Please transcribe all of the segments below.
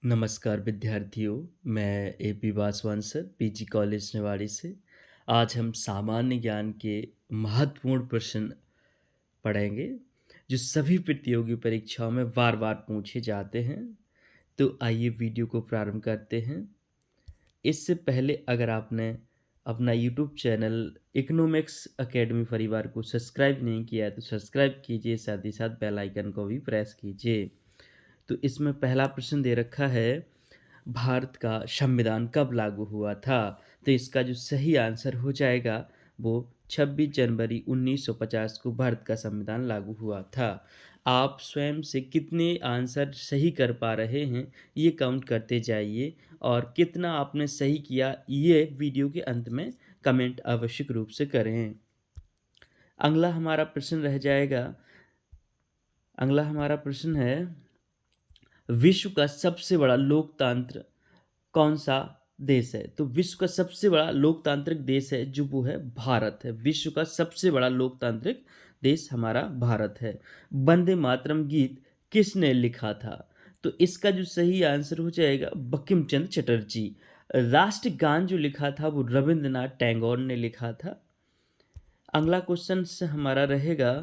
नमस्कार विद्यार्थियों, मैं AP Vaswan sir PG college Niwari से। आज हम सामान्य ज्ञान के महत्वपूर्ण प्रश्न पढ़ेंगे जो सभी प्रतियोगी परीक्षाओं में बार बार पूछे जाते हैं। तो आइए वीडियो को प्रारंभ करते हैं। इससे पहले अगर आपने अपना यूट्यूब चैनल इकोनॉमिक्स एकेडमी परिवार को सब्सक्राइब नहीं किया है तो सब्सक्राइब कीजिए, साथ ही साथ बेल आइकन को भी प्रेस कीजिए। तो इसमें पहला प्रश्न दे रखा है, भारत का संविधान कब लागू हुआ था? तो इसका जो सही आंसर हो जाएगा वो 26 जनवरी 1950 को भारत का संविधान लागू हुआ था। आप स्वयं से कितने आंसर सही कर पा रहे हैं ये काउंट करते जाइए, और कितना आपने सही किया ये वीडियो के अंत में कमेंट आवश्यक रूप से करें। अगला हमारा प्रश्न रह जाएगा। अगला हमारा प्रश्न है, विश्व का सबसे बड़ा लोकतंत्र कौन सा देश है? तो विश्व का सबसे बड़ा लोकतांत्रिक देश है जो वो है भारत है। विश्व का सबसे बड़ा लोकतांत्रिक देश हमारा भारत है। वंदे मातरम गीत किसने लिखा था? तो इसका जो सही आंसर हो जाएगा बंकिम चंद्र चटर्जी। राष्ट्रगान जो लिखा था वो रविंद्रनाथ टैगोर ने लिखा था। अगला क्वेश्चन से हमारा रहेगा,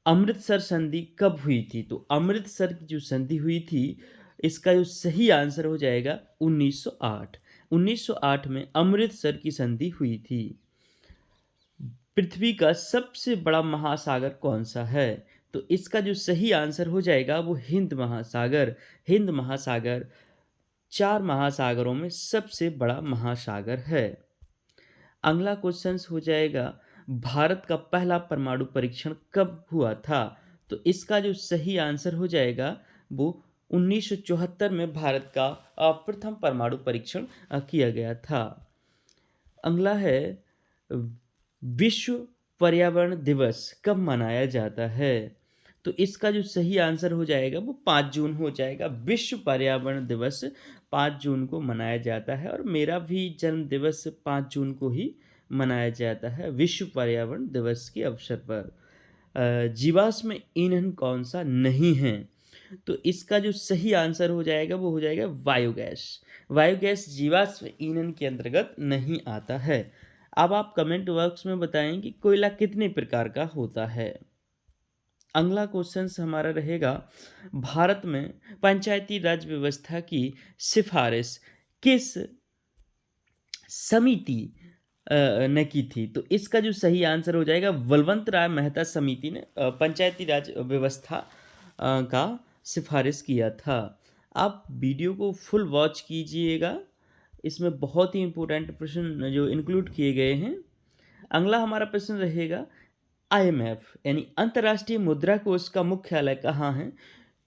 अमृतसर संधि कब हुई थी? तो अमृतसर की जो संधि हुई थी इसका जो सही आंसर हो जाएगा 1908। 1908 में अमृतसर की संधि हुई थी। पृथ्वी का सबसे बड़ा महासागर कौन सा है? तो इसका जो सही आंसर हो जाएगा वो हिंद महासागर। हिंद महासागर 4 महासागरों में सबसे बड़ा महासागर है। अगला क्वेश्चन हो जाएगा, भारत का पहला परमाणु परीक्षण कब हुआ था? तो इसका जो सही आंसर हो जाएगा वो 1974 में भारत का प्रथम परमाणु परीक्षण किया गया था। अगला है, विश्व पर्यावरण दिवस कब मनाया जाता है? तो इसका जो सही आंसर हो जाएगा वो 5 जून हो जाएगा। विश्व पर्यावरण दिवस 5 जून को मनाया जाता है, और मेरा भी जन्म दिवस 5 जून को ही मनाया जाता है विश्व पर्यावरण दिवस के अवसर पर। जीवाश्म ईंधन कौन सा नहीं है? तो इसका जो सही आंसर हो जाएगा वो हो जाएगा बायोगैस। बायोगैस जीवाश्म ईंधन के अंतर्गत नहीं आता है। अब आप कमेंट बॉक्स में बताएं कि कोयला कितने प्रकार का होता है। अगला क्वेश्चन हमारा रहेगा, भारत में पंचायती राज व्यवस्था की सिफारिश किस समिति ने की थी? तो इसका जो सही आंसर हो जाएगा बलवंत राय मेहता समिति ने पंचायती राज व्यवस्था का सिफारिश किया था। आप वीडियो को फुल वॉच कीजिएगा, इसमें बहुत ही इंपॉर्टेंट प्रश्न जो इंक्लूड किए गए हैं। अगला हमारा प्रश्न रहेगा, आईएमएफ यानी अंतर्राष्ट्रीय मुद्रा कोष का मुख्यालय कहाँ है?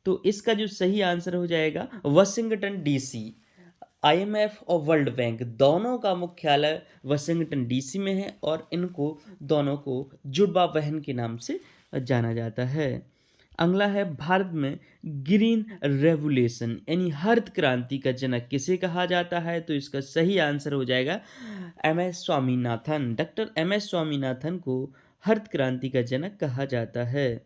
तो इसका जो सही आंसर हो जाएगा वाशिंगटन डीसी। आईएमएफ और वर्ल्ड बैंक दोनों का मुख्यालय वाशिंगटन डीसी में है, और इनको दोनों को जुड़वा बहन के नाम से जाना जाता है। अगला है, भारत में ग्रीन रेवोल्यूशन यानी हरित क्रांति का जनक किसे कहा जाता है? तो इसका सही आंसर हो जाएगा M S Swaminathan. Doctor M S Swaminathan को हरित क्रांति का जनक कहा जाता है।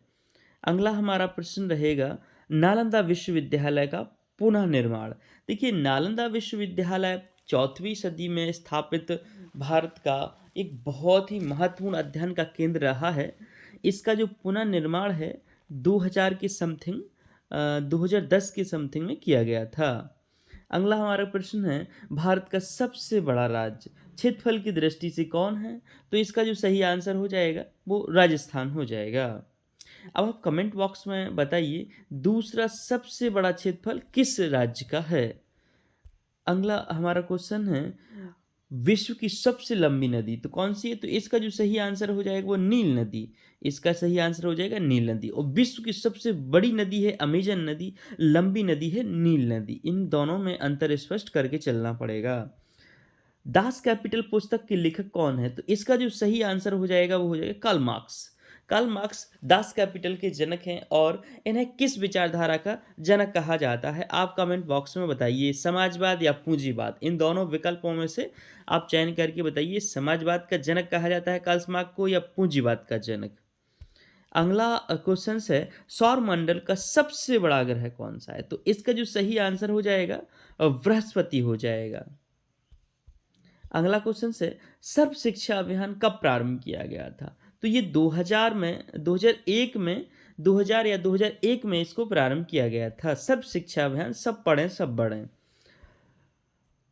अगला हमारा प्रश्न रहेगा, नालंदा विश्वविद्यालय का पुनः निर्माण। देखिए, नालंदा विश्वविद्यालय 4वीं सदी में स्थापित भारत का एक बहुत ही महत्वपूर्ण अध्ययन का केंद्र रहा है। इसका जो पुनः निर्माण है 2000 के समथिंग 2010 के समथिंग में किया गया था। अगला हमारा प्रश्न है, भारत का सबसे बड़ा राज्य क्षेत्रफल की दृष्टि से कौन है? तो इसका जो सही आंसर हो जाएगा वो राजस्थान हो जाएगा। अब आप कमेंट बॉक्स में बताइए, दूसरा सबसे बड़ा क्षेत्रफल किस राज्य का है? अगला हमारा क्वेश्चन है, विश्व की सबसे लंबी नदी तो कौन सी है? तो इसका जो सही आंसर हो जाएगा वो नील नदी। इसका सही आंसर हो जाएगा नील नदी। और विश्व की सबसे बड़ी नदी है अमेजन नदी, लंबी नदी है नील नदी। इन दोनों में अंतर स्पष्ट करके चलना पड़ेगा। दास कैपिटल पुस्तक के लेखक कौन है? तो इसका जो सही आंसर हो जाएगा वो हो जाएगा Karl Marx. Karl Marx Das Kapital के जनक हैं, और इन्हें किस विचारधारा का जनक कहा जाता है? आप कमेंट बॉक्स में बताइए, समाजवाद या पूंजीवाद, इन दोनों विकल्पों में से आप चयन करके बताइए, समाजवाद का जनक कहा जाता है कार्ल मार्क्स को या पूंजीवाद का जनक। अगला क्वेश्चन है सौर मंडल का सबसे बड़ा ग्रह कौन सा है? तो इसका जो सही आंसर हो जाएगा बृहस्पति हो जाएगा। अगला क्वेश्चन है सर्व शिक्षा अभियान कब प्रारंभ किया गया था? तो ये 2000 में 2001 में 2000 या 2001 में इसको प्रारंभ किया गया था। सर्व शिक्षा अभियान, सब पढ़ें सब बढ़ें।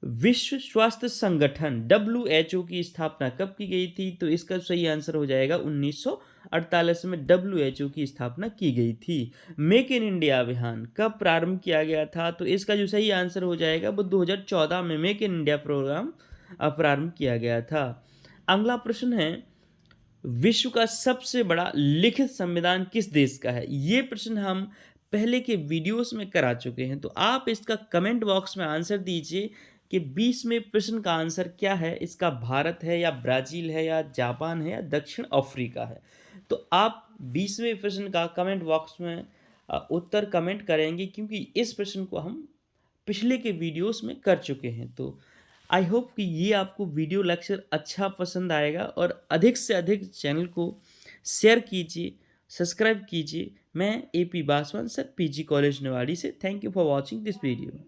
विश्व स्वास्थ्य संगठन WHO की स्थापना कब की गई थी? तो इसका सही आंसर हो जाएगा 1948 में WHO की स्थापना की गई थी। मेक इन इंडिया अभियान कब प्रारंभ किया गया था? तो इसका जो सही आंसर हो जाएगा वो 2014 में मेक इन इंडिया प्रोग्राम प्रारंभ किया गया था। अगला प्रश्न है विश्व का सबसे बड़ा लिखित संविधान किस देश का है? ये प्रश्न हम पहले के वीडियोस में करा चुके हैं, तो आप इसका कमेंट बॉक्स में आंसर दीजिए कि 20वें प्रश्न का आंसर क्या है। इसका भारत है या ब्राज़ील है या जापान है या दक्षिण अफ्रीका है? तो आप 20वें प्रश्न का कमेंट बॉक्स में उत्तर कमेंट करेंगे, क्योंकि इस प्रश्न को हम पिछले के वीडियोस में कर चुके हैं। तो आई होप कि ये आपको वीडियो लेक्चर अच्छा पसंद आएगा, और अधिक से अधिक चैनल को शेयर कीजिए, सब्सक्राइब कीजिए। मैं AP Basvan sir, PG college Niwari से। Thank you for watching this video.